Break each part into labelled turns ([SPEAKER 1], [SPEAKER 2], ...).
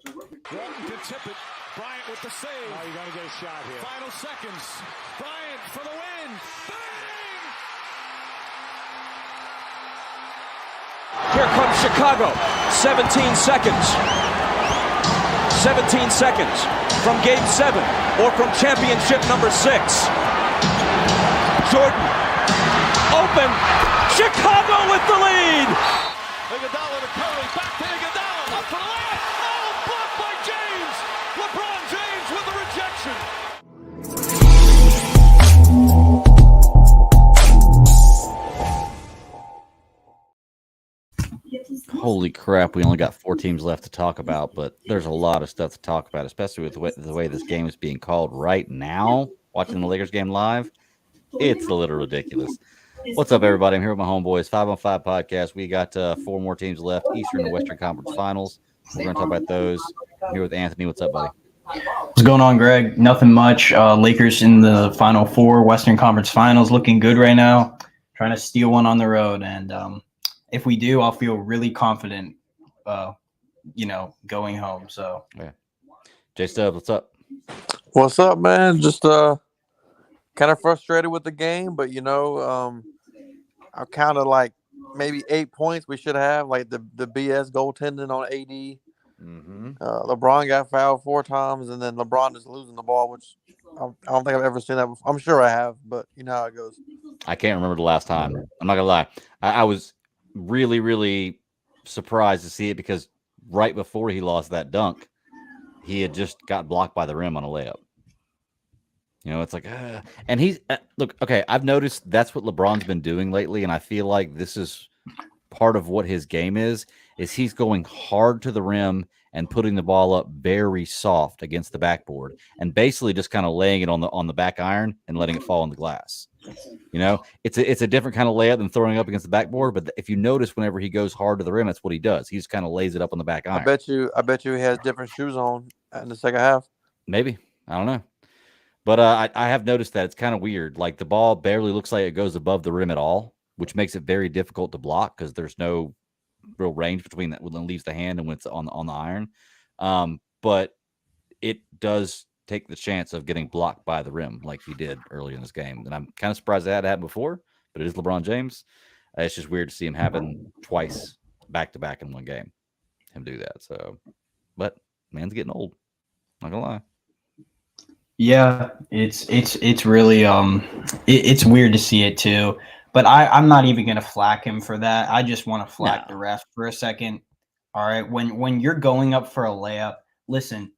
[SPEAKER 1] Walton to tip it. Bryant with the save.
[SPEAKER 2] Oh, you're going to get a shot here.
[SPEAKER 1] Final seconds. Bryant for the win. Bang!
[SPEAKER 3] Here comes Chicago. 17 seconds. 17 seconds from Game 7 or from championship number 6. Jordan. Open. Chicago with the lead.
[SPEAKER 1] Iguodala to Curry. Back to Iguodala. Up for the layup. Oh, blocked by James. LeBron James with the rejection.
[SPEAKER 4] Holy crap, we only got 4 teams left to talk about, but there's a lot of stuff to talk about, especially with the way this game is being called right now. Watching the Lakers game live, it's a little ridiculous. What's up, everybody? I'm here with my homeboys, 5-on-5 podcast. We got 4 more teams left, Eastern and Western Conference Finals. We're going to talk about those. I'm here with Anthony. What's up, buddy?
[SPEAKER 5] What's going on, Greg? Nothing much. Lakers in the Final Four, Western Conference Finals, looking good right now. Trying to steal one on the road, and if we do, I'll feel really confident, going home. So,
[SPEAKER 4] yeah. J-Stub, what's up?
[SPEAKER 6] What's up, man? Just kind of frustrated with the game, but I kind of like maybe 8 points we should have, like the BS goaltending on AD.
[SPEAKER 4] Mm-hmm.
[SPEAKER 6] LeBron got fouled 4 times, and then LeBron is losing the ball, which I don't think I've ever seen that before. I'm sure I have, but you know how it goes.
[SPEAKER 4] I can't remember the last time. I'm not gonna lie. I was really, really surprised to see it because right before he lost that dunk, he had just got blocked by the rim on a layup. It's like, and he's look, okay. I've noticed that's what LeBron's been doing lately, and I feel like this is part of what his game is he's going hard to the rim and putting the ball up very soft against the backboard and basically just kind of laying it on the back iron and letting it fall on the glass. It's a different kind of layup than throwing up against the backboard, but if you notice whenever he goes hard to the rim, that's what he does. He just kind of lays it up on the back iron.
[SPEAKER 6] I bet you he has different shoes on in the second half.
[SPEAKER 4] Maybe. I don't know. But I have noticed that it's kind of weird. Like the ball barely looks like it goes above the rim at all, which makes it very difficult to block because there's no real range between that when it leaves the hand and when it's on the iron. But it does take the chance of getting blocked by the rim like he did early in this game. And I'm kind of surprised that happened before, but it is LeBron James. It's just weird to see him happen twice back-to-back in one game, him do that. So, but man's getting old. Not gonna lie.
[SPEAKER 5] Yeah, it's really it's weird to see it too. But I'm not even gonna flack him for that. I just want to flack the ref for a second. All right, when you're going up for a layup, listen,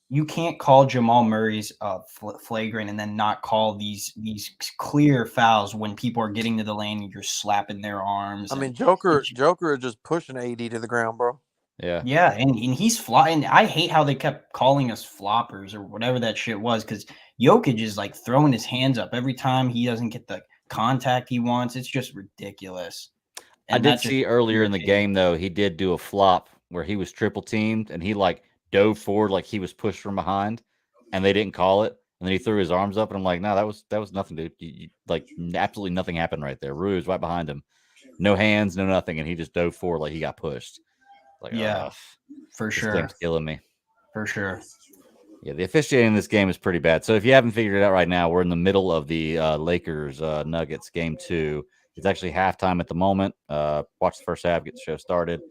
[SPEAKER 5] you can't call Jamal Murray's flagrant and then not call these clear fouls when people are getting to the lane and you're slapping their arms.
[SPEAKER 6] I mean, Joker is just pushing AD to the ground, bro.
[SPEAKER 5] Yeah, and he's flying. I hate how they kept calling us floppers or whatever that shit was, because Jokic is like throwing his hands up every time he doesn't get the contact he wants. It's just ridiculous. And
[SPEAKER 4] I did see earlier in the game, though, he did do a flop where he was triple teamed and he like dove forward like he was pushed from behind, and they didn't call it. And then he threw his arms up, and I'm like, no, that was nothing, dude. Like absolutely nothing happened right there. Rui was right behind him, no hands, no nothing, and he just dove forward like he got pushed. Like,
[SPEAKER 5] yeah, for sure.
[SPEAKER 4] This game's killing me.
[SPEAKER 5] For sure.
[SPEAKER 4] Yeah, the officiating in this game is pretty bad. So if you haven't figured it out right now, we're in the middle of the Lakers Nuggets game 2. It's actually halftime at the moment. Watch the first half, get the show started.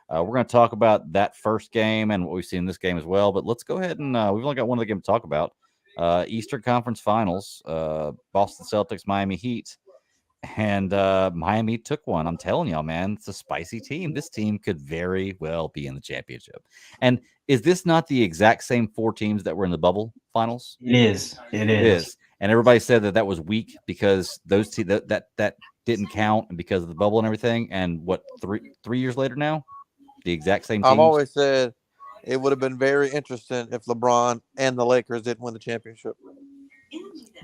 [SPEAKER 4] We're going to talk about that first game and what we've seen in this game as well. But let's go ahead and we've only got one other game to talk about. Eastern Conference Finals, Boston Celtics, Miami Heat. And Miami took one. I'm telling y'all, man, it's a spicy team. This team could very well be in the championship. And is this not the exact same 4 teams that were in the bubble finals?
[SPEAKER 5] It is. It is.
[SPEAKER 4] And everybody said that was weak because those that didn't count and because of the bubble and everything. And what, 3 years later now, the exact same teams?
[SPEAKER 6] I've always said it would have been very interesting if LeBron and the Lakers didn't win the championship.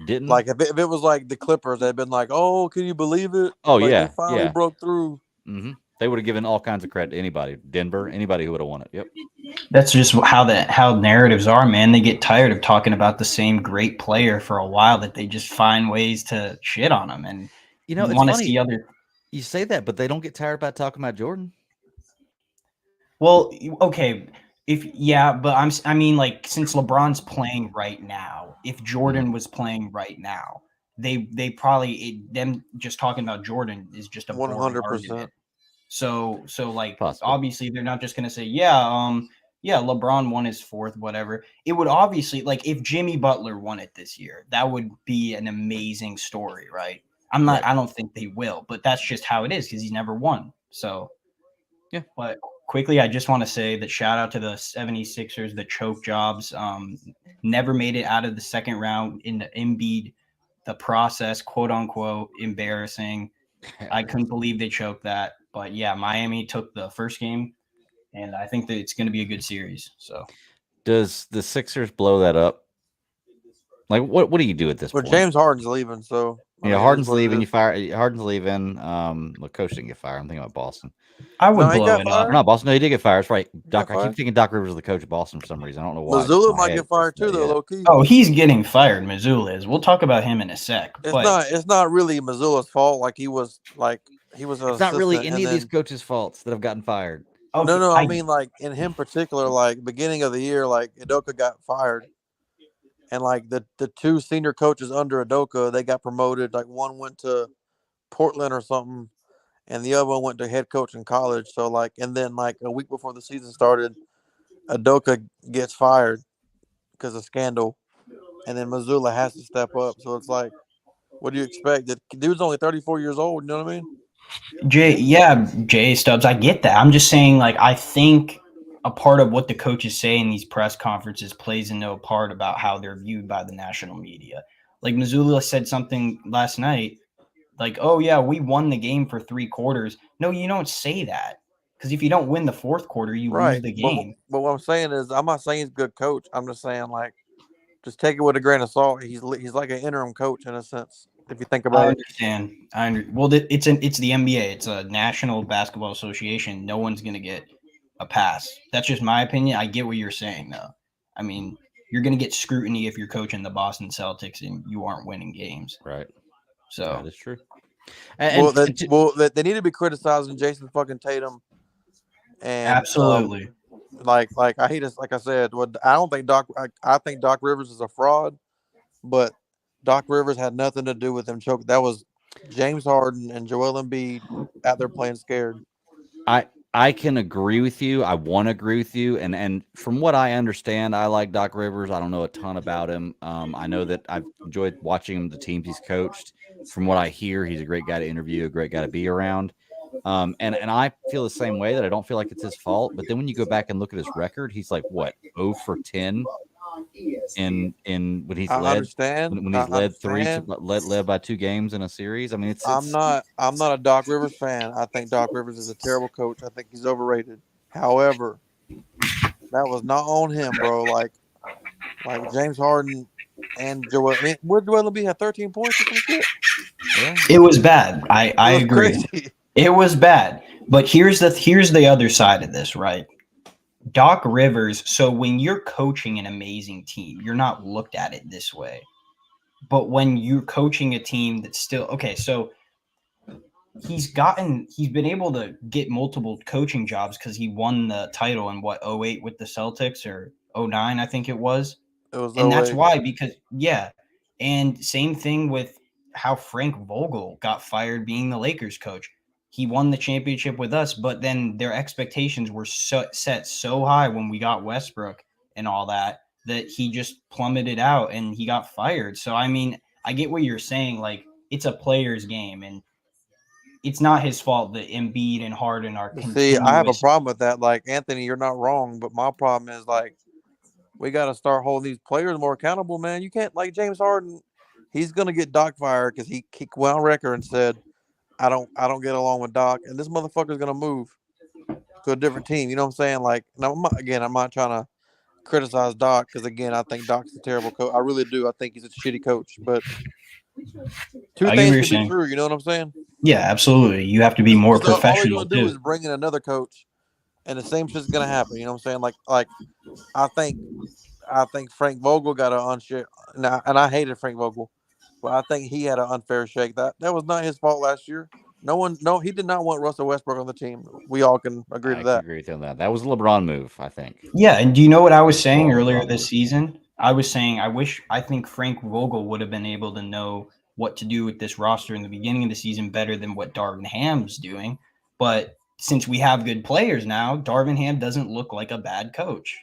[SPEAKER 4] Didn't
[SPEAKER 6] like if it was like the Clippers, they'd been like, "Oh, can you believe it?
[SPEAKER 4] Oh
[SPEAKER 6] like,
[SPEAKER 4] yeah,
[SPEAKER 6] they finally broke through."
[SPEAKER 4] Mm-hmm. They would have given all kinds of credit to anybody, Denver, anybody who would have won it. Yep.
[SPEAKER 5] That's just how narratives are, man. They get tired of talking about the same great player for a while that they just find ways to shit on them, and
[SPEAKER 4] it's
[SPEAKER 5] want to
[SPEAKER 4] funny.
[SPEAKER 5] see other.
[SPEAKER 4] You say that, but they don't get tired about talking about Jordan.
[SPEAKER 5] Well, okay. I mean, like, since LeBron's playing right now, if Jordan was playing right now, they probably them just talking about Jordan is just a boring
[SPEAKER 6] 100%.
[SPEAKER 5] argument. So like,
[SPEAKER 4] Possibly.
[SPEAKER 5] obviously they're not just gonna say, yeah, LeBron won his fourth, whatever. It would obviously, like, if Jimmy Butler won it this year, that would be an amazing story, right? I don't think they will, but that's just how it is because he's never won. So
[SPEAKER 4] Yeah.
[SPEAKER 5] But quickly, I just want to say that shout out to the 76ers, the choke jobs. Never made it out of the second round in the Embiid, the process, quote unquote, embarrassing. I couldn't believe they choked that. But yeah, Miami took the first game, and I think that it's going to be a good series. So
[SPEAKER 4] Does the Sixers blow that up? Like, what do you do at this
[SPEAKER 6] Well,
[SPEAKER 4] point?
[SPEAKER 6] James Harden's leaving, so I
[SPEAKER 4] Yeah,
[SPEAKER 6] mean, it is
[SPEAKER 4] Harden's
[SPEAKER 6] what it
[SPEAKER 4] leaving.
[SPEAKER 6] is.
[SPEAKER 4] You fire Harden's leaving. The coach didn't get fired. I'm thinking about Boston.
[SPEAKER 5] I would
[SPEAKER 6] No, he
[SPEAKER 5] blow
[SPEAKER 6] got
[SPEAKER 5] it up.
[SPEAKER 6] fired.
[SPEAKER 4] Or not Boston. No, he did get fired. That's right.
[SPEAKER 6] got
[SPEAKER 4] I keep
[SPEAKER 6] fired.
[SPEAKER 4] thinking Doc Rivers is the coach of Boston for some reason. I don't know why.
[SPEAKER 6] Missoula
[SPEAKER 4] My
[SPEAKER 6] might
[SPEAKER 4] head
[SPEAKER 6] get fired
[SPEAKER 4] goes
[SPEAKER 6] too,
[SPEAKER 4] to
[SPEAKER 6] though,
[SPEAKER 4] that.
[SPEAKER 6] low key.
[SPEAKER 5] Oh, he's getting fired. Missoula is. We'll talk about him in a sec.
[SPEAKER 6] It's not really Missoula's fault. He was an
[SPEAKER 4] It's not really
[SPEAKER 6] assistant,
[SPEAKER 4] any
[SPEAKER 6] and
[SPEAKER 4] of these
[SPEAKER 6] then-
[SPEAKER 4] coaches' faults that have gotten fired.
[SPEAKER 5] okay,
[SPEAKER 6] No, I mean, like, in him particular, like, beginning of the year, like, Udoka got fired. And, like, the two senior coaches under Udoka, they got promoted. Like, one went to Portland or something, and the other one went to head coach in college. So, like, and then, like, a week before the season started, Udoka gets fired because of scandal. And then Missoula has to step up. So, it's like, what do you expect? The dude's only 34 years old. You know what I mean?
[SPEAKER 5] Jay Stubbs, I get that. I'm just saying, like, I think a part of what the coaches say in these press conferences plays into a part about how they're viewed by the national media. Like, Missoula said something last night, like, oh, yeah, we won the game for 3 quarters. No, you don't say that. Because if you don't win the fourth quarter, you lose the game.
[SPEAKER 6] But what I'm saying is, I'm not saying he's a good coach. I'm just saying, like, just take it with a grain of salt. He's like an interim coach in a sense, if you think
[SPEAKER 5] I
[SPEAKER 6] about it.
[SPEAKER 5] understand. Well, it's the NBA. It's a National Basketball Association. No one's gonna get a pass. That's just my opinion. I get what you're saying, though. I mean, you're gonna get scrutiny if you're coaching the Boston Celtics and you aren't winning games.
[SPEAKER 4] Right.
[SPEAKER 5] So
[SPEAKER 4] That is true.
[SPEAKER 6] They need to be criticizing Jason fucking Tatum. And
[SPEAKER 5] absolutely.
[SPEAKER 6] like I hate this. Like I said, I don't think I think Doc Rivers is a fraud, but Doc Rivers had nothing to do with them choking. That was James Harden and Joel Embiid out there playing scared.
[SPEAKER 4] I can agree with you. I want to agree with you. And from what I understand, I like Doc Rivers. I don't know a ton about him. I know that I've enjoyed watching him, the teams he's coached. From what I hear, he's a great guy to interview, a great guy to be around. And I feel the same way, that I don't feel like it's his fault. But then when you go back and look at his record, he's like, what, 0 for 10 in when he's led by 2 games in a series. I mean,
[SPEAKER 6] I'm not a Doc Rivers fan. I think Doc Rivers is a terrible coach. I think he's overrated. However, that was not on him, bro. Like James Harden and Joel. I mean, would Joel Embiid have 13 points or some shit?
[SPEAKER 4] Yeah.
[SPEAKER 5] It was bad. I agree.
[SPEAKER 6] Crazy.
[SPEAKER 5] It was bad. But here's the other side of this, right? Doc Rivers, so when you're coaching an amazing team, you're not looked at it this way. But when you're coaching a team that's still okay, so he's been able to get multiple coaching jobs because he won the title in 08 with the Celtics, or 09, I think it was.
[SPEAKER 6] It was
[SPEAKER 5] and that's
[SPEAKER 6] 08.
[SPEAKER 5] why, because and same thing with how Frank Vogel got fired being the Lakers coach. He won the championship with us, but then their expectations were set so high when we got Westbrook and all that he just plummeted out and he got fired. So, I mean, I get what you're saying. Like, it's a player's game, and it's not his fault that Embiid and Harden are continuous.
[SPEAKER 6] See, I have a problem with that. Like, Anthony, you're not wrong, but my problem is, like, we got to start holding these players more accountable, man. You can't, like, James Harden, he's going to get Doc fired because he went on record and said, I don't get along with Doc, and this motherfucker's gonna move to a different team. You know what I'm saying? Like, now, I'm not trying to criticize Doc because, again, I think Doc's a terrible coach. I really do. I think he's a shitty coach. But two things can be true. You know what I'm saying?
[SPEAKER 5] Yeah, absolutely. You have to be more professional.
[SPEAKER 6] All you're gonna do is bring in another coach, and the same shit's gonna happen. You know what I'm saying? Like I think Frank Vogel got an unfair. And I hated Frank Vogel. But I think he had an unfair shake. That was not his fault last year. No, he did not want Russell Westbrook on the team. We all can agree
[SPEAKER 4] I
[SPEAKER 6] to that.
[SPEAKER 4] agree with you on that. That was a LeBron move, I think.
[SPEAKER 5] Yeah, and do you know what I was saying
[SPEAKER 4] Oh,
[SPEAKER 5] earlier
[SPEAKER 4] LeBron
[SPEAKER 5] this
[SPEAKER 4] move.
[SPEAKER 5] season? I was saying I think Frank Vogel would have been able to know what to do with this roster in the beginning of the season better than what Darvin Ham's doing. But since we have good players now, Darvin Ham doesn't look like a bad coach.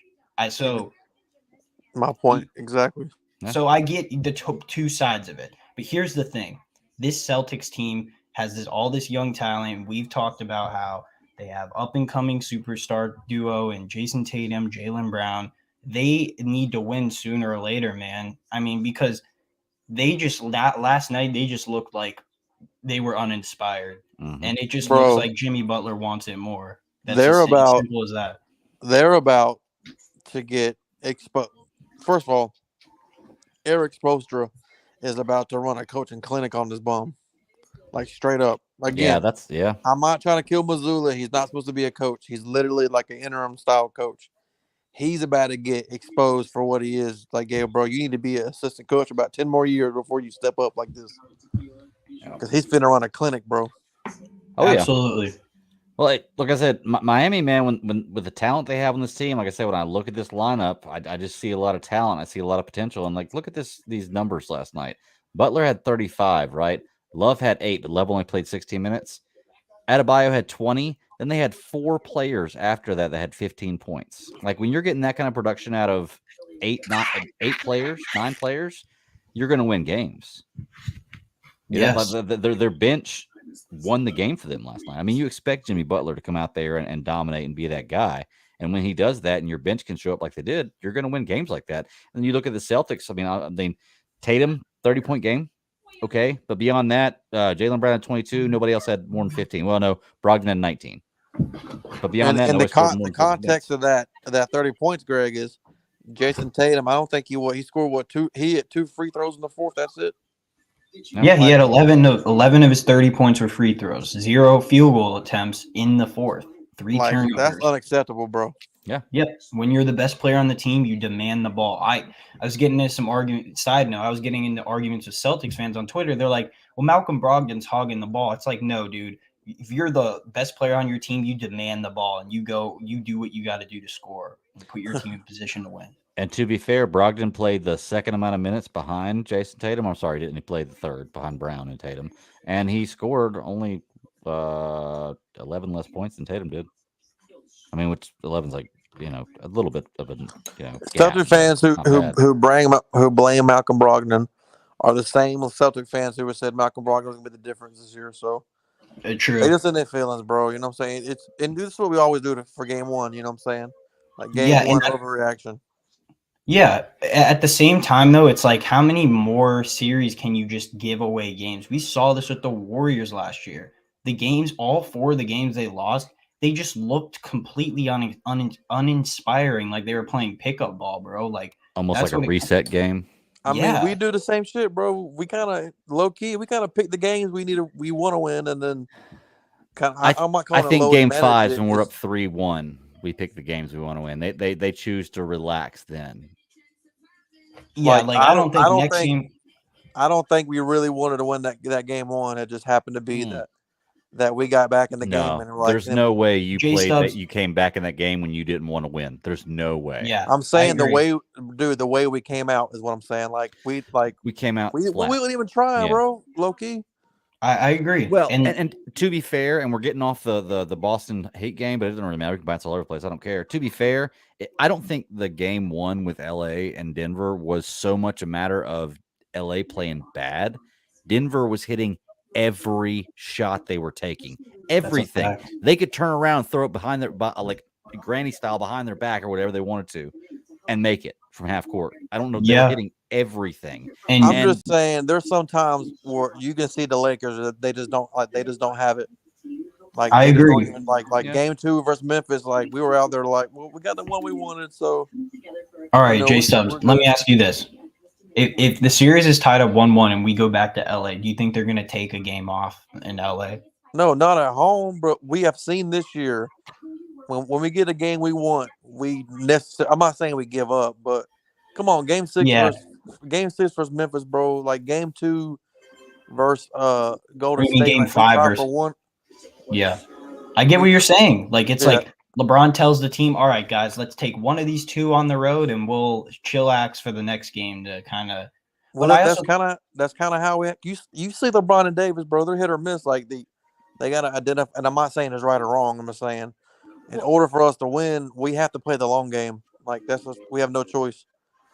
[SPEAKER 6] My point exactly.
[SPEAKER 4] Yeah.
[SPEAKER 5] So I get the two sides of it. But here's the thing. This Celtics team has all this young talent. We've talked about how they have up-and-coming superstar duo in Jason Tatum, Jaylen Brown. They need to win sooner or later, man. I mean, because they just last night they just looked like they were uninspired, and it just looks like Jimmy Butler wants it more. That's as simple as that.
[SPEAKER 6] They're about to get exposed. First of all, Eric Spoelstra is about to run a coaching clinic on this bum, like straight up. Again, I'm not trying to kill Mazzulla. He's not supposed to be a coach. He's literally like an interim style coach. He's about to get exposed for what he is. Like, yeah, bro, you need to be an assistant coach about 10 more years before you step up like this. Because he's finna run a clinic, bro.
[SPEAKER 4] Oh,
[SPEAKER 5] absolutely.
[SPEAKER 4] Yeah. Well, like I said, Miami, man, when with the talent they have on this team, like I said, when I look at this lineup, I just see a lot of talent. I see a lot of potential. And like, look at these numbers last night. Butler had 35, right? Love had 8, but Love only played 16 minutes. Adebayo had 20. Then they had 4 players after that had 15 points. Like when you're getting that kind of production out of 9 players, you're going to win games.
[SPEAKER 5] Yes.
[SPEAKER 4] Their bench won the game for them last night. I mean, you expect Jimmy Butler to come out there and dominate and be that guy. And when he does that and your bench can show up like they did, you're going to win games like that. And you look at the Celtics. I mean, Tatum, 30-point game. Okay. But beyond that, Jaylen Brown had 22. Nobody else had more than 15. Well, no, Brogdon had 19. But beyond that,
[SPEAKER 6] the context of that 30 points, Greg, is Jason Tatum. I don't think he scored 2. He hit 2 free throws in the fourth. That's it.
[SPEAKER 5] Yeah, he had 11 of his 30 points were free throws, 0 field goal attempts in the fourth, 3 turnovers.
[SPEAKER 6] That's unacceptable, bro.
[SPEAKER 4] Yeah.
[SPEAKER 5] Yep. When you're the best player on the team, you demand the ball. I was getting into some argument. Side note, I was getting into arguments with Celtics fans on Twitter. They're like, "Well, Malcolm Brogdon's hogging the ball." It's like, no, dude. If you're the best player on your team, you demand the ball and you do what you got to do to score and put your team in position to win.
[SPEAKER 4] And to be fair, Brogdon played the second amount of minutes behind Jason Tatum. I'm sorry, didn't he play the third behind Brown and Tatum? And he scored only 11 less points than Tatum did. I mean, which 11's like, a little bit of a,
[SPEAKER 6] Celtic fans who blame Malcolm Brogdon are the same Celtic fans who have said Malcolm Brogdon was going to be the difference this year. So
[SPEAKER 5] true.
[SPEAKER 6] They just in their feelings, bro. You know what I'm saying? And this is what we always do for game one. You know what I'm saying? Like game one overreaction.
[SPEAKER 5] Yeah. At the same time, though, it's like how many more series can you just give away games? We saw this with the Warriors last year. The games, all 4 of the games they lost, they just looked completely uninspiring. Like they were playing pickup ball, bro. Like
[SPEAKER 4] almost like a reset game.
[SPEAKER 6] I mean, we do the same shit, bro. We kind of low key. We kind of pick the games we want to win, and then kind of.
[SPEAKER 4] I think game 5 when we're up 3-1, we pick the games we want to win. They choose to relax then.
[SPEAKER 5] Yeah, I don't
[SPEAKER 6] think we really wanted to win that game 1. It just happened to be that we got back in the game. And
[SPEAKER 4] there's no way you you came back in that game when you didn't want to win. There's no way.
[SPEAKER 5] Yeah,
[SPEAKER 6] I'm saying the way we came out is what I'm saying. Like we
[SPEAKER 4] came out.
[SPEAKER 6] We wouldn't even try, bro. Low key.
[SPEAKER 5] I agree.
[SPEAKER 4] Well, and to be fair, and we're getting off the Boston hate game, but it doesn't really matter. We can bounce all over the place. I don't care. To be fair, I don't think the game 1 with LA and Denver was so much a matter of LA playing bad. Denver was hitting every shot they were taking. Everything. They could turn around, throw it behind their like granny style behind their back or whatever they wanted to, and make it from half court. I don't know. They're hitting everything.
[SPEAKER 6] And I'm just saying, there's some times where you can see the Lakers that they just don't have it. Like
[SPEAKER 5] I agree.
[SPEAKER 6] Game 2 versus Memphis, like we were out there like, well, we got the one we wanted. So,
[SPEAKER 5] all right, J Stubbs, let me ask you this: if the series is tied up 1-1 and we go back to LA, do you think they're going to take a game off in LA?
[SPEAKER 6] No, not at home. But we have seen this year when we get a game we want, I'm not saying we give up, but come on, game 6 versus Memphis, bro. Like game 2, versus Golden
[SPEAKER 5] You mean
[SPEAKER 6] State.
[SPEAKER 5] game
[SPEAKER 6] Like, we
[SPEAKER 5] 5
[SPEAKER 6] tied
[SPEAKER 5] versus-
[SPEAKER 6] for one.
[SPEAKER 5] Yeah. I get what you're saying. Like, it's
[SPEAKER 6] Yeah.
[SPEAKER 5] like LeBron tells the team, all right, guys, let's take one of these two on the road and we'll chillax for the next game to kind of.
[SPEAKER 6] Well,
[SPEAKER 5] But I
[SPEAKER 6] that's
[SPEAKER 5] also-
[SPEAKER 6] kind of how you see LeBron and Davis, bro. They're hit or miss. Like they gotta identify. And I'm not saying it's right or wrong. I'm just saying, in order for us to win, we have to play the long game. Like we have no choice.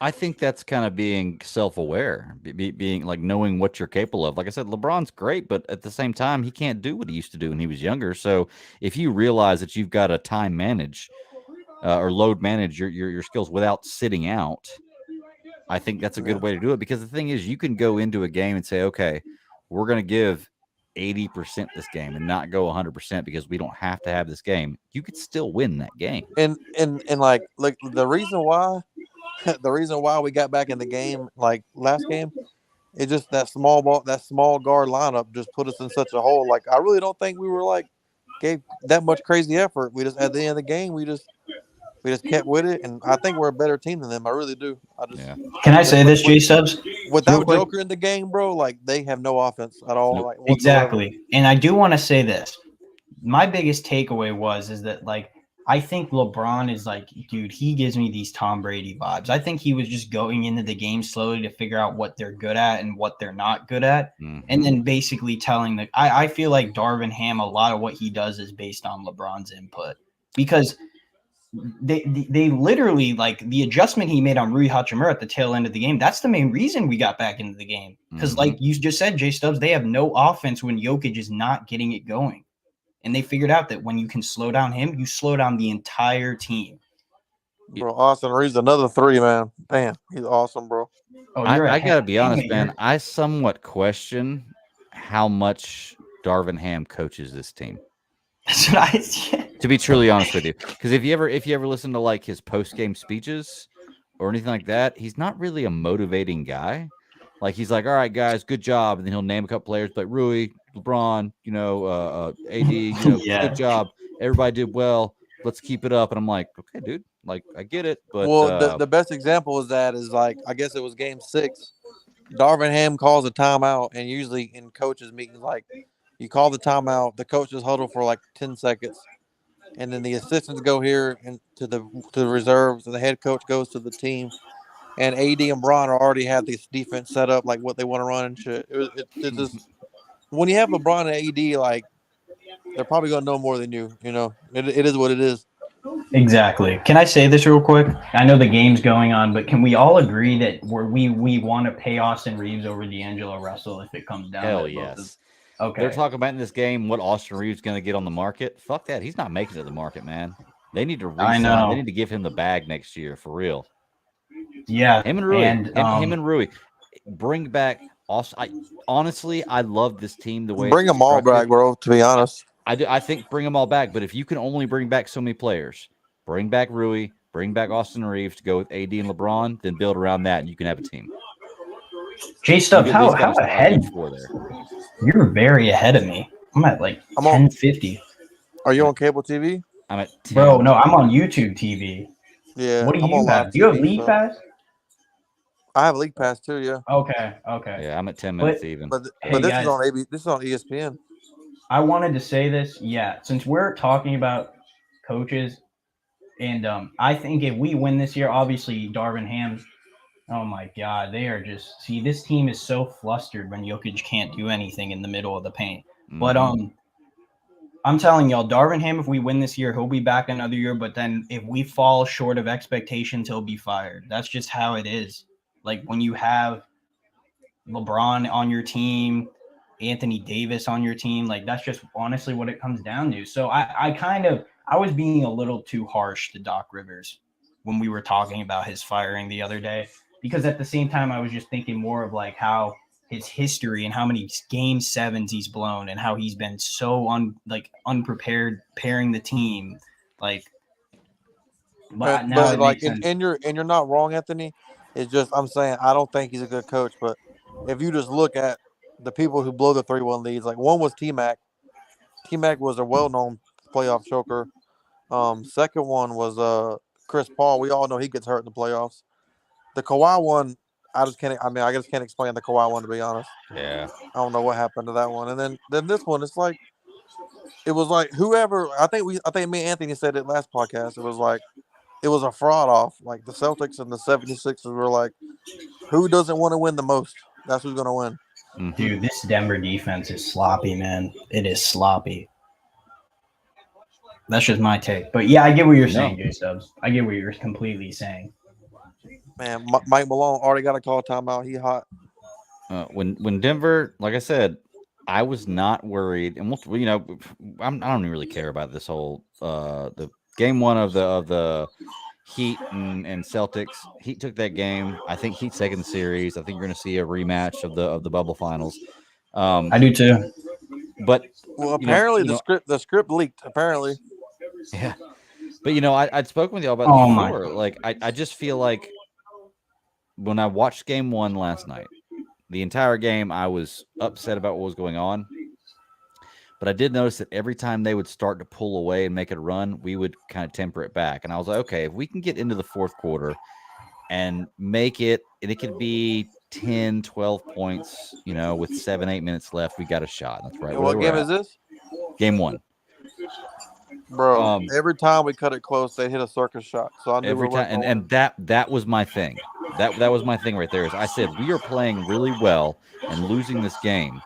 [SPEAKER 4] I think that's kind of being self-aware, being like knowing what you're capable of. Like I said, LeBron's great, but at the same time, he can't do what he used to do when he was younger. So if you realize that you've got to time manage or load manage your skills without sitting out, I think that's a good way to do it. Because the thing is, you can go into a game and say, okay, we're going to give 80% this game and not go 100% because we don't have to have this game. You could still win that game.
[SPEAKER 6] And like the reason why we got back in the game like last game, it's just that small guard lineup just put us in such a hole. Like I really don't think we were like gave that much crazy effort. We just at the end of the game we just kept with it, and I think we're a better team than them. I really do.
[SPEAKER 5] Can I say this, J Subs?
[SPEAKER 6] Without
[SPEAKER 5] Real quick?
[SPEAKER 6] Joker in the game, bro, like they have no offense at all.
[SPEAKER 4] Nope.
[SPEAKER 6] Like whatsoever.
[SPEAKER 5] Exactly. And I do want to say this. My biggest takeaway is that like I think LeBron is like, dude, he gives me these Tom Brady vibes. I think he was just going into the game slowly to figure out what they're good at and what they're not good at.
[SPEAKER 4] Mhm.
[SPEAKER 5] And then basically telling I feel like Darvin Ham, a lot of what he does is based on LeBron's input, because they literally, like, the adjustment he made on Rui Hachimura at the tail end of the game, that's the main reason we got back into the game. Because like you just said, J Stubbs, they have no offense when Jokic is not getting it going. And they figured out that when you can slow down him, you slow down the entire team.
[SPEAKER 6] Bro, Austin Reeves, another 3, man. Damn, he's awesome, bro.
[SPEAKER 5] Oh,
[SPEAKER 4] I got to be honest,
[SPEAKER 5] haymaker.
[SPEAKER 4] man. I somewhat question how much Darvin Ham coaches this team.
[SPEAKER 5] That's what I
[SPEAKER 4] To be truly honest with you, because if you ever listen to like his post game speeches or anything like that, he's not really a motivating guy. Like he's like, all right, guys, good job, and then he'll name a couple players like Rui, LeBron, AD,
[SPEAKER 5] Yeah.
[SPEAKER 4] good job, everybody did well. Let's keep it up. And I'm like, okay, dude, like I get it, but
[SPEAKER 6] Well, the best example is like I guess it was game 6. Darvin Ham calls a timeout, and usually in coaches meetings, like you call the timeout, the coaches huddle for like 10 seconds, and then the assistants go here and to the reserves, and the head coach goes to the team, and AD and Bron already have this defense set up, like what they want to run and shit. It just when you have LeBron and AD, like they're probably gonna know more than you. It is what it is.
[SPEAKER 5] Exactly. Can I say this real quick? I know the game's going on, but can we all agree that we want to pay Austin Reeves over D'Angelo Russell if it comes down?
[SPEAKER 4] hell
[SPEAKER 5] to both of-
[SPEAKER 4] yes.
[SPEAKER 5] Okay.
[SPEAKER 4] They're talking about in this game what Austin Reeves going to get on the market. Fuck that. He's not making it to the market, man. They need to
[SPEAKER 5] I
[SPEAKER 4] re-sign.
[SPEAKER 5] know.
[SPEAKER 4] They need to give him the bag next year for real.
[SPEAKER 5] Yeah.
[SPEAKER 4] Him and Rui.
[SPEAKER 5] And,
[SPEAKER 4] him and Rui. Bring back Austin. Honestly, I love this team the way
[SPEAKER 6] Bring
[SPEAKER 4] it's
[SPEAKER 6] them all
[SPEAKER 4] constructed.
[SPEAKER 6] back, bro. To be honest,
[SPEAKER 4] I think bring them all back. But if you can only bring back so many players, bring back Rui, bring back Austin Reeves to go with AD and LeBron, then build around that, and you can have a team.
[SPEAKER 5] J Stubbs,
[SPEAKER 4] You at least
[SPEAKER 5] how
[SPEAKER 4] got a
[SPEAKER 5] ahead?
[SPEAKER 4] score there.
[SPEAKER 5] You're very ahead of me. I'm at like
[SPEAKER 6] I'm on-
[SPEAKER 5] 1050.
[SPEAKER 6] are you on cable TV?
[SPEAKER 4] I'm at 10.
[SPEAKER 5] Bro, no, I'm on YouTube TV.
[SPEAKER 6] Yeah.
[SPEAKER 5] What do
[SPEAKER 6] I'm
[SPEAKER 5] you
[SPEAKER 6] on live
[SPEAKER 5] have? Do you have
[SPEAKER 6] TV,
[SPEAKER 5] League
[SPEAKER 6] so-
[SPEAKER 5] Pass?
[SPEAKER 6] I have League Pass too. Yeah.
[SPEAKER 5] Okay.
[SPEAKER 4] Yeah, I'm at 10 minutes
[SPEAKER 5] But-
[SPEAKER 4] even.
[SPEAKER 6] But
[SPEAKER 5] Hey,
[SPEAKER 6] this
[SPEAKER 5] guys.
[SPEAKER 6] is on AB. This is on ESPN.
[SPEAKER 5] I wanted to say this. Yeah, since we're talking about coaches, and I think if we win this year, obviously Darvin Ham. Oh my God, they are just this team is so flustered when Jokic can't do anything in the middle of the paint. But
[SPEAKER 4] Mhm.
[SPEAKER 5] I'm telling y'all, Darvin Ham, if we win this year, he'll be back another year. But then if we fall short of expectations, he'll be fired. That's just how it is. Like when you have LeBron on your team, Anthony Davis on your team, like that's just honestly what it comes down to. So I was being a little too harsh to Doc Rivers when we were talking about his firing the other day, because at the same time I was just thinking more of like how his history and how many game 7s he's blown and how he's been so unprepared pairing the team. Like,
[SPEAKER 6] But
[SPEAKER 5] it
[SPEAKER 6] like,
[SPEAKER 5] makes sense.
[SPEAKER 6] and you're not wrong, Anthony. It's just I'm saying I don't think he's a good coach. But if you just look at the people who blow the 3-1 leads, like one was T-Mac. T-Mac was a well-known playoff choker. Second one was Chris Paul. We all know he gets hurt in the playoffs. The Kawhi one, I just can't. I mean, I just can't explain the Kawhi one, to be honest.
[SPEAKER 4] Yeah.
[SPEAKER 6] I don't know what happened to that one. And then this one, it's like it was like whoever. I think me and Anthony said it last podcast. It was a fraud off. Like the Celtics and the 76ers were like, who doesn't want to win the most? That's who's gonna win.
[SPEAKER 4] Mhm.
[SPEAKER 5] Dude, this Denver defense is sloppy, man. It is sloppy. That's just my take. But yeah, I get what you're saying, J-Subs. I get what you're completely saying.
[SPEAKER 6] Man, Mike Malone already got a call timeout. He hot.
[SPEAKER 4] When Denver, like I said, I was not worried, and I don't even really care about this whole the game one of the Heat and Celtics. Heat took that game. I think Heat's taking the series. I think you're going to see a rematch of the bubble finals.
[SPEAKER 5] I do too.
[SPEAKER 4] But
[SPEAKER 6] Well, apparently the script leaked. Apparently,
[SPEAKER 4] yeah. But I'd spoken with y'all about
[SPEAKER 5] Oh
[SPEAKER 4] this
[SPEAKER 5] my
[SPEAKER 4] before. Like I just feel like when I watched game one last night, the entire game I was upset about what was going on. But I did notice that every time they would start to pull away and make it a run, we would kind of temper it back. And I was like, okay, if we can get into the fourth quarter and make it, and it could be 10, 12 points, with 7-8 minutes left, we got a shot. That's right.
[SPEAKER 6] what game is this?
[SPEAKER 4] Game one.
[SPEAKER 6] Bro, every time we cut it close, they hit a circus shot. So I knew
[SPEAKER 4] every time, and that was my thing. That was my thing right there. Is I said we are playing really well and losing this game,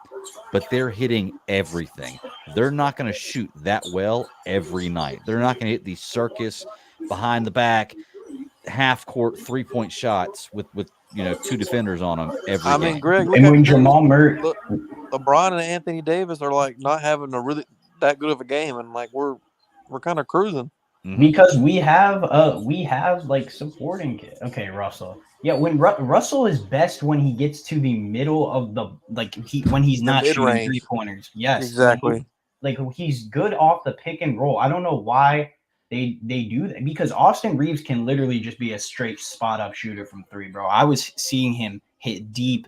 [SPEAKER 4] but they're hitting everything. They're not going to shoot that well every night. They're not going to hit these circus behind the back, half court 3-point shots with two defenders on them every game.
[SPEAKER 6] I mean, Greg,
[SPEAKER 5] And when Jamal Murray,
[SPEAKER 6] LeBron and Anthony Davis are like not having a really that good of a game, and like we're kind of cruising.
[SPEAKER 5] because we have like supporting kid. Okay, Russell. Yeah, when Russell is best when he gets to the middle of when he's not shooting
[SPEAKER 6] mid-range.
[SPEAKER 5] 3-pointers. Yes,
[SPEAKER 6] Exactly.
[SPEAKER 5] Like he's good off the pick and roll. I don't know why they do that, because Austin Reeves can literally just be a straight spot up shooter from 3, bro. I was seeing him hit deep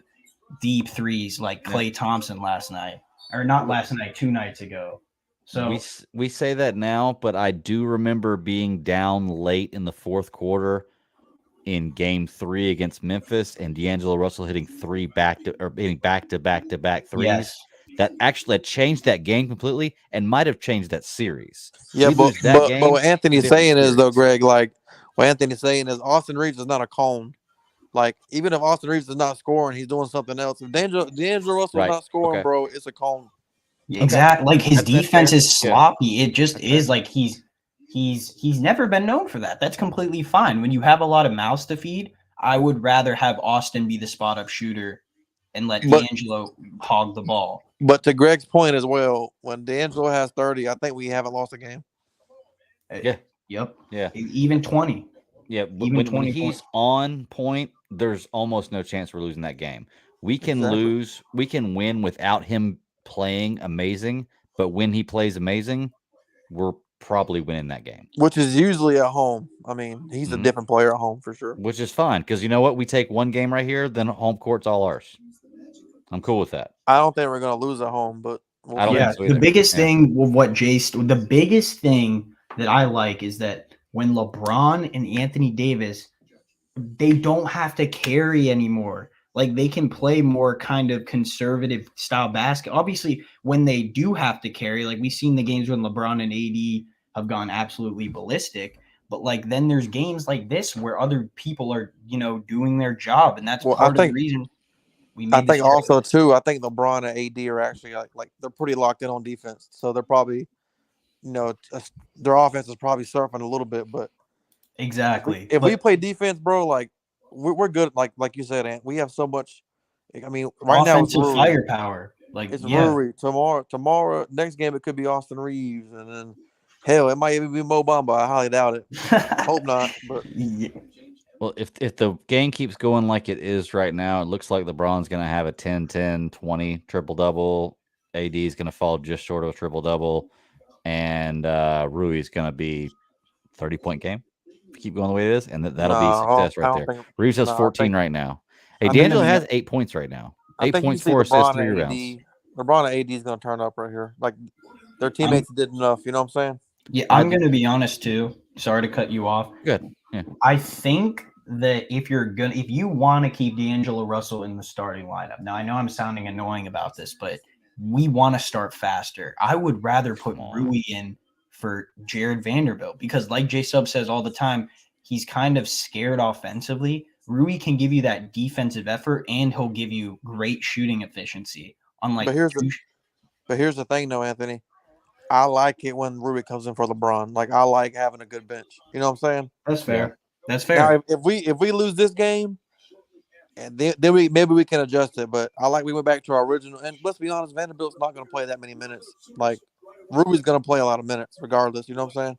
[SPEAKER 5] threes like Klay Thompson last night, or not last night, 2 nights ago. So
[SPEAKER 4] we say that now, but I do remember being down late in the fourth quarter in game 3 against Memphis, and D'Angelo Russell hitting back to back threes.
[SPEAKER 5] yes.
[SPEAKER 4] That actually changed that game completely and might have changed that series.
[SPEAKER 6] Yeah,
[SPEAKER 4] We
[SPEAKER 6] but
[SPEAKER 4] lose that game,
[SPEAKER 6] what Anthony's
[SPEAKER 4] different
[SPEAKER 6] saying is though,
[SPEAKER 4] series.
[SPEAKER 6] Greg, like what Anthony's saying is Austin Reeves is not a cone. Like even if Austin Reeves is not scoring, he's doing something else. If D'Angelo Russell's
[SPEAKER 4] Right.
[SPEAKER 6] not scoring,
[SPEAKER 4] Okay.
[SPEAKER 6] bro, it's a cone.
[SPEAKER 5] Exactly. Like his
[SPEAKER 4] That's
[SPEAKER 5] defense
[SPEAKER 4] fair.
[SPEAKER 5] is sloppy. It just is like he's never been known for that. That's completely fine. When you have a lot of mouths to feed, I would rather have Austin be the spot up shooter and let
[SPEAKER 6] But-
[SPEAKER 5] D'Angelo hog the ball.
[SPEAKER 6] But to Greg's point as well, when D'Angelo has 30, I think we haven't lost a game.
[SPEAKER 4] Yeah.
[SPEAKER 5] Yep.
[SPEAKER 4] Yeah.
[SPEAKER 5] Even 20.
[SPEAKER 4] Yeah, but
[SPEAKER 5] Even
[SPEAKER 4] when
[SPEAKER 5] 20
[SPEAKER 4] he's
[SPEAKER 5] points.
[SPEAKER 4] on point, there's almost no chance we're losing that game. We can
[SPEAKER 6] Exactly.
[SPEAKER 4] we can win without him playing amazing, but when he plays amazing, we're probably winning that game,
[SPEAKER 6] Which is usually at home. I mean, he's a
[SPEAKER 4] Mhm.
[SPEAKER 6] different player at home for sure.
[SPEAKER 4] which is fine because you know what? We take one game right here, then home court's all ours. I'm cool with that.
[SPEAKER 6] I don't think we're gonna lose at home, but we'll
[SPEAKER 4] I don't
[SPEAKER 6] see.
[SPEAKER 5] Yeah.
[SPEAKER 4] think so
[SPEAKER 5] The
[SPEAKER 4] either.
[SPEAKER 5] biggest
[SPEAKER 4] Yeah.
[SPEAKER 5] thing with the biggest thing that I like is that when LeBron and Anthony Davis, they don't have to carry anymore. Like they can play more kind of conservative style basketball. Obviously, when they do have to carry, like we've seen the games when LeBron and AD have gone absolutely ballistic. But like then there's games like this where other people are, doing their job, and that's
[SPEAKER 6] Well,
[SPEAKER 5] part of the reason we made.
[SPEAKER 6] I
[SPEAKER 5] this
[SPEAKER 6] think
[SPEAKER 5] trade.
[SPEAKER 6] also too. I think LeBron and AD are actually like they're pretty locked in on defense, so they're probably, their offense is probably surfing a little bit. But
[SPEAKER 5] Exactly.
[SPEAKER 6] if
[SPEAKER 5] But
[SPEAKER 6] we play defense, bro, like we're good. Like you said, Ant, we have so much. I mean, right now it's
[SPEAKER 5] offensive
[SPEAKER 6] Rui.
[SPEAKER 5] firepower, like
[SPEAKER 6] It's
[SPEAKER 5] yeah,
[SPEAKER 6] Rui. Tomorrow, next game it could be Austin Reeves, and then hell, it might even be Mo Bamba. I highly doubt it. Hope not. But
[SPEAKER 5] Yeah.
[SPEAKER 4] Well, if the game keeps going like it is right now, it looks like LeBron's going to have a 10-10-20 triple-double. AD is going to fall just short of a triple-double. And Rui is going to be 30-point game. Keep going the way it is. And that'll be success right there. Reeves has 14 right now. Hey,
[SPEAKER 6] I think
[SPEAKER 4] D'Angelo
[SPEAKER 6] that's-
[SPEAKER 4] has 8 points right now.
[SPEAKER 6] I
[SPEAKER 4] 8
[SPEAKER 6] think you
[SPEAKER 4] points,
[SPEAKER 6] see
[SPEAKER 4] 4 assists,
[SPEAKER 6] LeBron
[SPEAKER 4] 3
[SPEAKER 6] and
[SPEAKER 4] rebounds.
[SPEAKER 6] AD. LeBron and AD is going to turn up right here. Like their teammates did enough. You know what I'm saying?
[SPEAKER 5] Yeah, I'm gonna be honest too. Sorry to cut you off.
[SPEAKER 4] Good. Yeah.
[SPEAKER 5] I think that if you want to keep D'Angelo Russell in the starting lineup, now I know I'm sounding annoying about this, but we want to start faster. I would rather put Rui in for Jared Vanderbilt because, like J Sub says all the time, he's kind of scared offensively. Rui can give you that defensive effort, and he'll give you great shooting efficiency. Unlike,
[SPEAKER 6] but here's the thing, though, Anthony. I like it when Rui comes in for LeBron. Like, I like having a good bench. You know what I'm saying?
[SPEAKER 5] That's fair. Yeah. That's fair.
[SPEAKER 6] Now, if we lose this game, and then maybe we can adjust it. But I like we went back to our original. And let's be honest, Vanderbilt's not going to play that many minutes. Like, Rui's going to play a lot of minutes regardless. You know what I'm saying?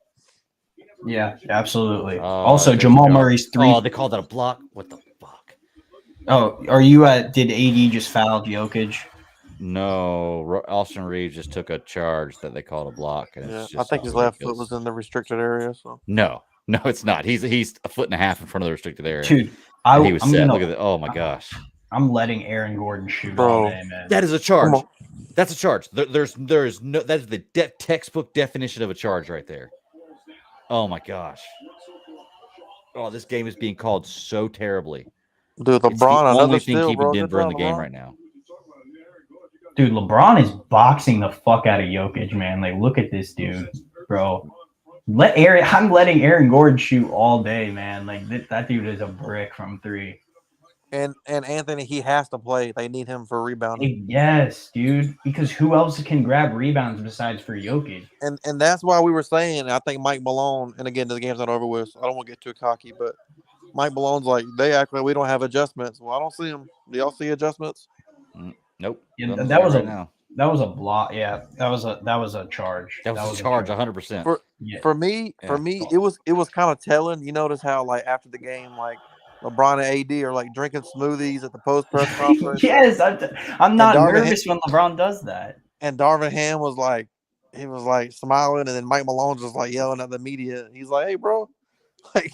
[SPEAKER 5] Yeah, absolutely. Also, Jamal Murray's 3.
[SPEAKER 4] Oh, they called that a block? What the fuck?
[SPEAKER 5] Oh, are you did AD just foul Jokic?
[SPEAKER 4] No, Austin Reeves just took a charge that they called a block. And
[SPEAKER 6] yeah,
[SPEAKER 4] it's just
[SPEAKER 6] I think his left foot was in the restricted area. So
[SPEAKER 4] no, it's not. He's a foot and a half in front of the restricted area.
[SPEAKER 5] Dude,
[SPEAKER 4] he was set. Look at that. Oh my gosh.
[SPEAKER 5] I'm letting Aaron Gordon shoot all day, man.
[SPEAKER 4] That is a charge. That's a charge. There's no. That is the textbook definition of a charge right there. Oh my gosh. Oh, this game is being called so terribly.
[SPEAKER 6] Dude, LeBron,
[SPEAKER 4] another steal, keeping Denver in the game right now.
[SPEAKER 5] Dude, LeBron is boxing the fuck out of Jokic, man. Like, look at this dude, bro. I'm letting Aaron Gordon shoot all day, man. Like, that dude is a brick from 3.
[SPEAKER 6] And Anthony, he has to play. They need him for rebounding.
[SPEAKER 5] Yes, dude. Because who else can grab rebounds besides for Jokic?
[SPEAKER 6] And that's why we were saying, I think Mike Malone, and again, the game's not over with, so I don't want to get too cocky, but Mike Malone's like, they act like we don't have adjustments. Well, I don't see them. Do y'all see adjustments?
[SPEAKER 4] Nope.
[SPEAKER 5] Yeah, that was a block. Yeah, that was a charge.
[SPEAKER 4] That was a charge, 100%.
[SPEAKER 6] For me, it was kind of telling. You notice how, like, after the game, like, LeBron and AD are like drinking smoothies at the post press conference.
[SPEAKER 5] Yes, I'm not nervous when LeBron does that.
[SPEAKER 6] And Darvin Ham was like smiling, and then Mike Malone's just like yelling at the media. He's like, "Hey, bro," like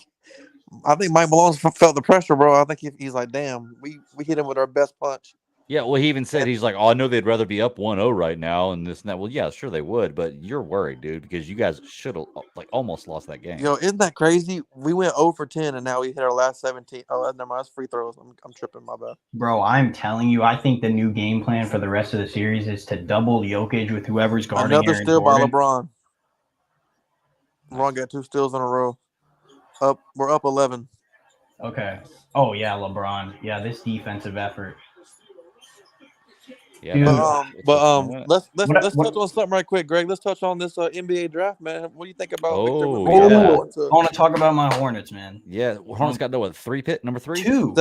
[SPEAKER 6] I think Mike Malone felt the pressure, bro. I think he's like, "Damn, we hit him with our best punch."
[SPEAKER 4] Yeah, well, he even said, he's like, "Oh, I know they'd rather be up 1-0 right now and this and that." Well, yeah, sure they would, but you're worried, dude, because you guys should have almost lost that game.
[SPEAKER 6] Yo, isn't that crazy? We went 0 for 10, and now we hit our last 17. Oh, never mind, that's free throws. I'm tripping, my bad.
[SPEAKER 5] Bro, I'm telling you, I think the new game plan for the rest of the series is to double Jokic with whoever's guarding
[SPEAKER 6] Another
[SPEAKER 5] Aaron
[SPEAKER 6] steal
[SPEAKER 5] Gordon.
[SPEAKER 6] by LeBron. LeBron got 2 steals in a row. We're up 11.
[SPEAKER 5] Okay. Oh yeah, LeBron. Yeah, this defensive effort.
[SPEAKER 4] Yeah,
[SPEAKER 6] let's touch on something right quick, Greg. Let's touch on this NBA draft, man. What do you think about Victor?
[SPEAKER 5] I want to talk about my Hornets, man.
[SPEAKER 4] Yeah, Hornets got what, 3 pick? Number 3?
[SPEAKER 5] 2.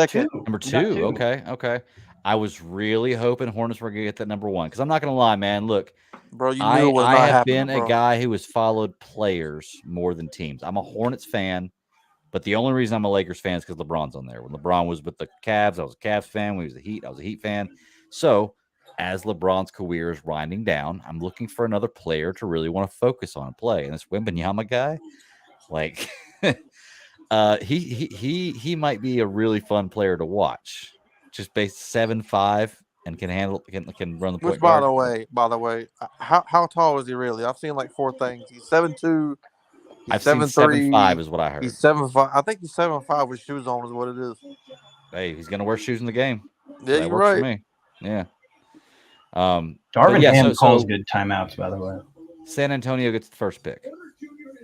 [SPEAKER 4] Number 2. Okay. I was really hoping Hornets were gonna get that number 1 because I'm not gonna lie, man. Look,
[SPEAKER 6] bro, you knew it was
[SPEAKER 4] I
[SPEAKER 6] not
[SPEAKER 4] have
[SPEAKER 6] happening,
[SPEAKER 4] been a guy who has followed players more than teams. I'm a Hornets fan. But the only reason I'm a Lakers fan is because LeBron's on there. When LeBron was with the Cavs, I was a Cavs fan. When he was the Heat, I was a Heat fan. So as LeBron's career is winding down, I'm looking for another player to really want to focus on and play. And this Wembanyama guy, like, he might be a really fun player to watch. Just based 7'5" and can run the point.
[SPEAKER 6] Which, by the way, how tall is he really? I've seen like 4 things. He's 7'2".
[SPEAKER 4] I've seen 7'5" is what I heard.
[SPEAKER 6] He's 7'5". I think he's 7'5" with shoes on is what it is.
[SPEAKER 4] Hey, he's gonna wear shoes in the game.
[SPEAKER 6] Yeah,
[SPEAKER 4] that
[SPEAKER 6] you're
[SPEAKER 4] works
[SPEAKER 6] right.
[SPEAKER 4] For me. Yeah.
[SPEAKER 5] Darvin Ham calls good timeouts, by the way.
[SPEAKER 4] San Antonio gets the first pick.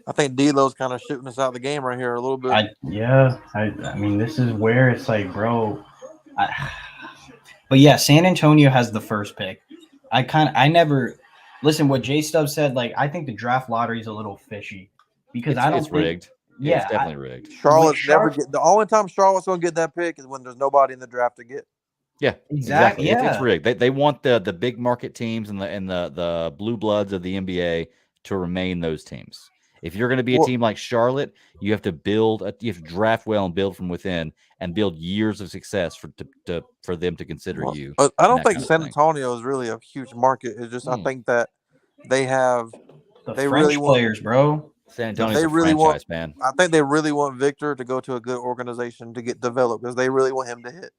[SPEAKER 6] I think D'Lo's kind of shooting us out of the game right here a little bit.
[SPEAKER 5] I mean, this is where it's like, bro. But yeah, San Antonio has the first pick. I never listen what J Stubb said. Like, I think the draft lottery is a little fishy because it's
[SPEAKER 4] rigged.
[SPEAKER 5] Yeah,
[SPEAKER 4] it's definitely rigged.
[SPEAKER 6] Charlotte's never get the only time Charlotte's gonna get that pick is when there's nobody in the draft to get.
[SPEAKER 4] Yeah, exactly. It's rigged. They want the big market teams and the blue bloods of the NBA to remain those teams. If you're going to be a team like Charlotte, you have to you have to draft well and build from within and build years of success for them to consider you.
[SPEAKER 6] I don't think San Antonio is really a huge market. It's just I think that they have
[SPEAKER 5] they really want players, bro.
[SPEAKER 4] San Antonio's a franchise, man.
[SPEAKER 6] I think they really want Victor to go to a good organization to get developed because they really want him to hit.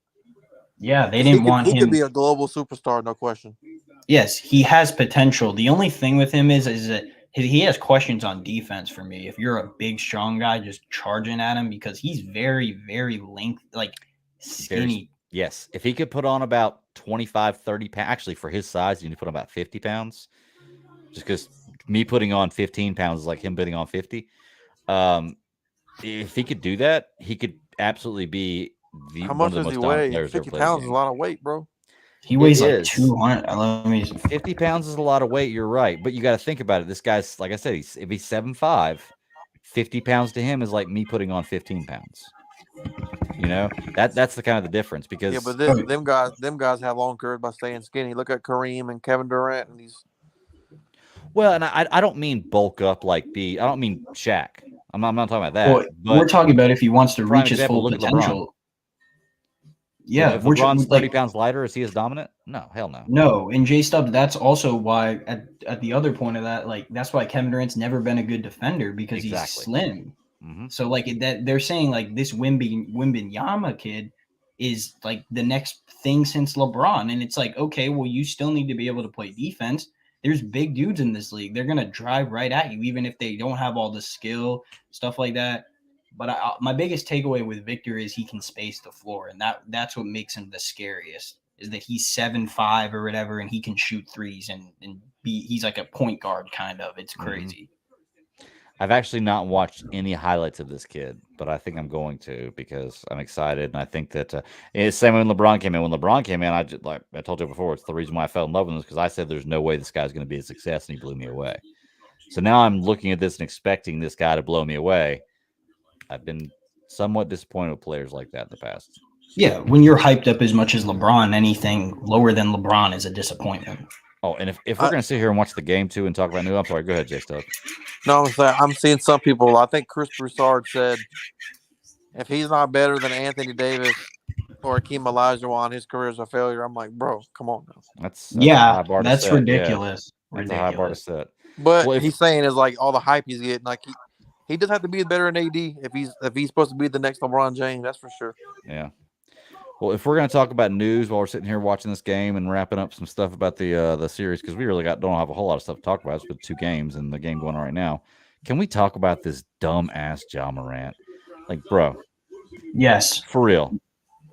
[SPEAKER 5] Yeah, they didn't want him.
[SPEAKER 6] He could be a global superstar, no question.
[SPEAKER 5] Yes, he has potential. The only thing with him is that he has questions on defense for me. If you're a big, strong guy, just charging at him because he's very, very skinny.
[SPEAKER 4] Yes. If he could put on about 25, 30 pounds, actually for his size, you need to put on about 50 pounds. Just because me putting on 15 pounds is like him putting on 50. If he could do that, he could absolutely be
[SPEAKER 6] How much does he weigh? 50 pounds is a lot of weight, bro.
[SPEAKER 5] He weighs like 200. Let me
[SPEAKER 4] 50 pounds is a lot of weight. You're right. But you got to think about it. This guy's, like I said, if he's 7'5", 50 pounds to him is like me putting on 15 pounds. You know, that's the kind of the difference because
[SPEAKER 6] but them guys have long careers by staying skinny. Look at Kareem and Kevin Durant and these.
[SPEAKER 4] Well, and I don't mean bulk up I don't mean Shaq. I'm not talking about that.
[SPEAKER 5] Well, we're talking about if he wants to reach his full potential. Yeah,
[SPEAKER 4] if LeBron's 30 pounds lighter, is he as dominant? No, hell no.
[SPEAKER 5] No, and J Stubbs, that's also why at the other point of that, that's why Kevin Durant's never been a good defender because he's slim.
[SPEAKER 4] Mm-hmm.
[SPEAKER 5] So that they're saying this Wembanyama kid is like the next thing since LeBron, and it's like, okay, well, you still need to be able to play defense. There's big dudes in this league. They're gonna drive right at you, even if they don't have all the skill, stuff like that. But my biggest takeaway with Victor is he can space the floor, and that's what makes him the scariest. Is that he's 7'5" or whatever, and he can shoot threes and he's like a point guard kind of. It's crazy.
[SPEAKER 4] I've actually not watched any highlights of this kid, but I think I'm going to because I'm excited, and I think that it's same when LeBron came in. When LeBron came in, like I told you before, it's the reason why I fell in love with him because I said there's no way this guy's going to be a success, and he blew me away. So now I'm looking at this and expecting this guy to blow me away. I've been somewhat disappointed with players like that in the past.
[SPEAKER 5] Yeah, when you're hyped up as much as LeBron, anything lower than LeBron is a disappointment.
[SPEAKER 4] Oh, and if we're going to sit here and watch the game too and talk about I'm sorry, go ahead, Jay Stubbs.
[SPEAKER 6] No, I'm seeing some people. I think Chris Broussard said if he's not better than Anthony Davis or Akeem Olajuwon, his career is a failure. I'm like, bro, come on now.
[SPEAKER 4] That's ridiculous.
[SPEAKER 5] Yeah. That's
[SPEAKER 4] a high bar to set.
[SPEAKER 6] But he's saying is like all the hype he's getting, like he does have to be better than AD if he's supposed to be the next LeBron James. That's for sure.
[SPEAKER 4] Yeah. Well, if we're going to talk about news while we're sitting here watching this game and wrapping up some stuff about the series, because we really don't have a whole lot of stuff to talk about. It's with 2 games and the game going on right now. Can we talk about this dumb ass Ja Morant? Like, bro.
[SPEAKER 5] Yes.
[SPEAKER 4] For real.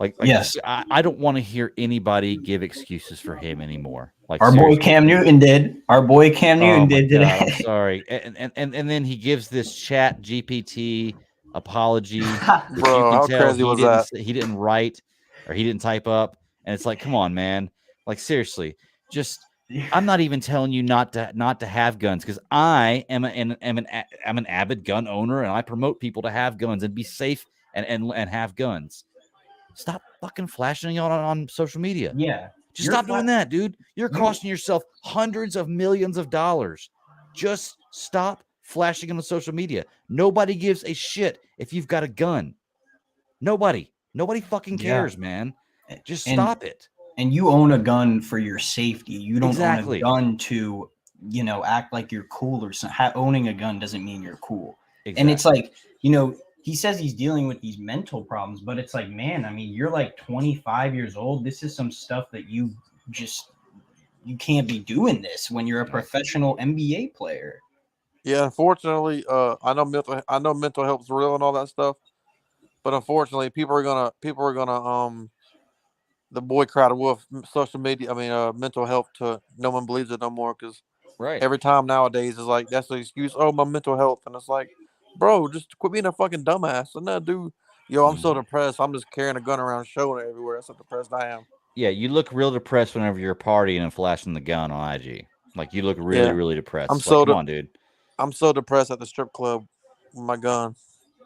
[SPEAKER 4] Like
[SPEAKER 5] yes.
[SPEAKER 4] I don't want to hear anybody give excuses for him anymore. Like
[SPEAKER 5] our boy Cam Newton did. Our boy Cam Newton did today.
[SPEAKER 4] I'm sorry. And then he gives this Chat GPT apology.
[SPEAKER 6] Bro, how crazy was that?
[SPEAKER 4] He didn't write or he didn't type up. And it's like, come on, man. Like, seriously, just I'm not even telling you not to have guns because I am an avid gun owner and I promote people to have guns and be safe and have guns. Stop fucking flashing on social media.
[SPEAKER 5] Yeah.
[SPEAKER 4] Just stop doing that, dude. You're costing yourself hundreds of millions of dollars. Just stop flashing on social media. Nobody gives a shit if you've got a gun. Nobody fucking cares, man. Just stop it.
[SPEAKER 5] And you own a gun for your safety. You don't own a
[SPEAKER 4] Exactly.
[SPEAKER 5] gun to, act like you're cool or something. Owning a gun doesn't mean you're cool.
[SPEAKER 4] Exactly.
[SPEAKER 5] And it's like, he says he's dealing with these mental problems, but it's like, man, I mean, you're like 25 years old. This is some stuff that you can't be doing this when you're a professional NBA player.
[SPEAKER 6] Yeah, unfortunately, I know mental health is real and all that stuff, but unfortunately, people are gonna the boycott of social media. I mean, mental health to no one believes it no more because every time nowadays is like that's the excuse. Oh, my mental health, and it's like, bro, just quit being a fucking dumbass. And that dude, I'm so depressed. I'm just carrying a gun around, showing it everywhere. That's how depressed I am.
[SPEAKER 4] Yeah, you look real depressed whenever you're partying and flashing the gun on IG. Like you look really, really depressed. Come on, dude.
[SPEAKER 6] I'm so depressed at the strip club with my gun.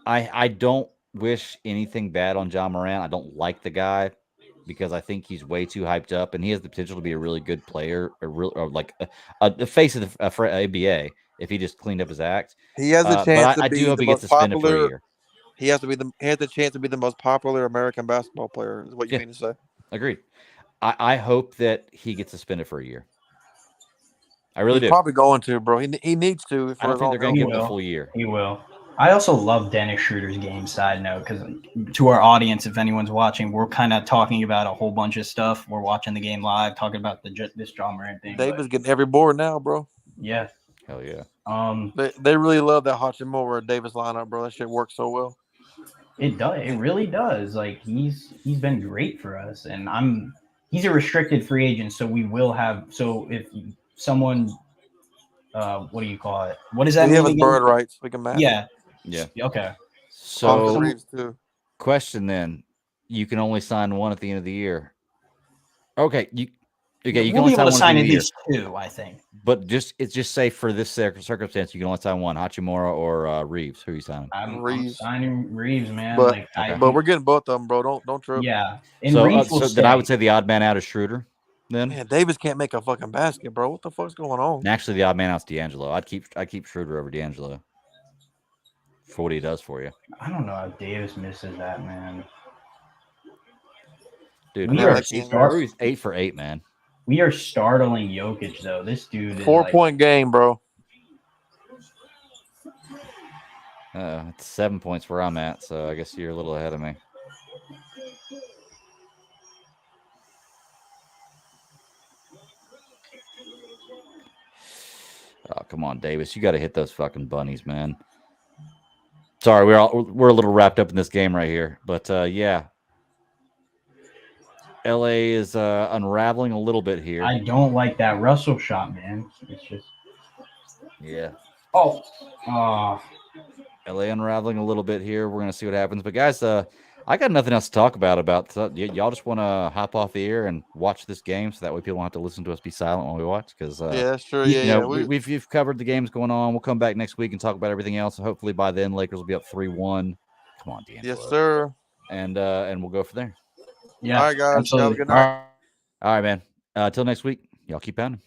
[SPEAKER 4] I don't wish anything bad on Ja Morant. I don't like the guy because I think he's way too hyped up, and he has the potential to be a really good player, or like the face of the ABA if he just cleaned up his act.
[SPEAKER 6] He has a chance to
[SPEAKER 4] I
[SPEAKER 6] be
[SPEAKER 4] do hope
[SPEAKER 6] the
[SPEAKER 4] he gets
[SPEAKER 6] most
[SPEAKER 4] suspended for a
[SPEAKER 6] popular.
[SPEAKER 4] year.
[SPEAKER 6] He has the chance to be the most popular American basketball player. Is what you mean to say?
[SPEAKER 4] Agreed. I hope that he gets suspended for a year. I really do.
[SPEAKER 6] Probably going to, bro. He needs to.
[SPEAKER 4] I don't think they're going to give him a full year.
[SPEAKER 5] He will. I also love Dennis Schroeder's game, side note, because to our audience, if anyone's watching, we're kind of talking about a whole bunch of stuff. We're watching the game live, talking about this Ja Morant thing.
[SPEAKER 6] Davis getting every board now, bro.
[SPEAKER 5] Yeah.
[SPEAKER 4] Hell yeah.
[SPEAKER 6] They really love that Hachimura Davis lineup, bro. That shit works so well.
[SPEAKER 5] It does. It really does. Like he's been great for us, and he's a restricted free agent, so we will have. So if someone, what do you call it? What is that?
[SPEAKER 6] We have
[SPEAKER 5] mean
[SPEAKER 6] his
[SPEAKER 5] again?
[SPEAKER 6] bird rights. We can match.
[SPEAKER 5] Yeah.
[SPEAKER 4] Yeah.
[SPEAKER 5] Okay.
[SPEAKER 4] So,
[SPEAKER 6] Austin Reeves too.
[SPEAKER 4] question then: you can only sign one at the end of the year. Okay, you can
[SPEAKER 5] We'll
[SPEAKER 4] only
[SPEAKER 5] be able to
[SPEAKER 4] sign
[SPEAKER 5] sign
[SPEAKER 4] one at
[SPEAKER 5] at
[SPEAKER 4] the end of the year.
[SPEAKER 5] least two, I think.
[SPEAKER 4] But it's just say for this circumstance, you can only sign one: Hachimura or Reeves. Who are you signing?
[SPEAKER 5] I'm
[SPEAKER 6] Reeves.
[SPEAKER 5] signing Reeves, man.
[SPEAKER 6] But
[SPEAKER 5] like
[SPEAKER 6] but we're getting both of them, bro. Don't trip.
[SPEAKER 5] yeah. And
[SPEAKER 4] So,
[SPEAKER 5] Reeves will
[SPEAKER 4] then I would
[SPEAKER 5] stay.
[SPEAKER 4] say the odd man out is Schroeder. Then
[SPEAKER 6] Man, Davis can't make a fucking basket, bro. What the fuck's going on?
[SPEAKER 4] and actually the odd man out's D'Angelo. I'd keep Schroeder over D'Angelo for what he does for you,
[SPEAKER 5] I don't know if Davis misses that, man.
[SPEAKER 4] dude.
[SPEAKER 5] We
[SPEAKER 4] Rudy's 8 for 8, man.
[SPEAKER 5] We are startling Jokic though. This dude is
[SPEAKER 6] 4-point game, bro.
[SPEAKER 4] It's 7 points where I'm at, so I guess you're a little ahead of me. Oh, come on, Davis. You got to hit those fucking bunnies, man. Sorry, we're a little wrapped up in this game right here. But, yeah. LA is unraveling a little bit here.
[SPEAKER 5] I don't like that Russell shot, man. It's just
[SPEAKER 4] Yeah.
[SPEAKER 5] oh.
[SPEAKER 4] LA unraveling a little bit here. We're going to see what happens. But, guys, I got nothing else to talk about. Y'all just want to hop off the air and watch this game so that way people don't have to listen to us be silent while we watch. Because
[SPEAKER 6] yeah, sure.
[SPEAKER 4] we've covered the games going on. We'll come back next week and talk about everything else. And hopefully by then, Lakers will be up 3-1. Come on, D'Angelo.
[SPEAKER 6] Yes, sir.
[SPEAKER 4] And we'll go from there.
[SPEAKER 5] Yeah.
[SPEAKER 6] All right, guys.
[SPEAKER 5] Absolutely.
[SPEAKER 6] Have a good night.
[SPEAKER 4] All right, man. Until next week, y'all keep pounding.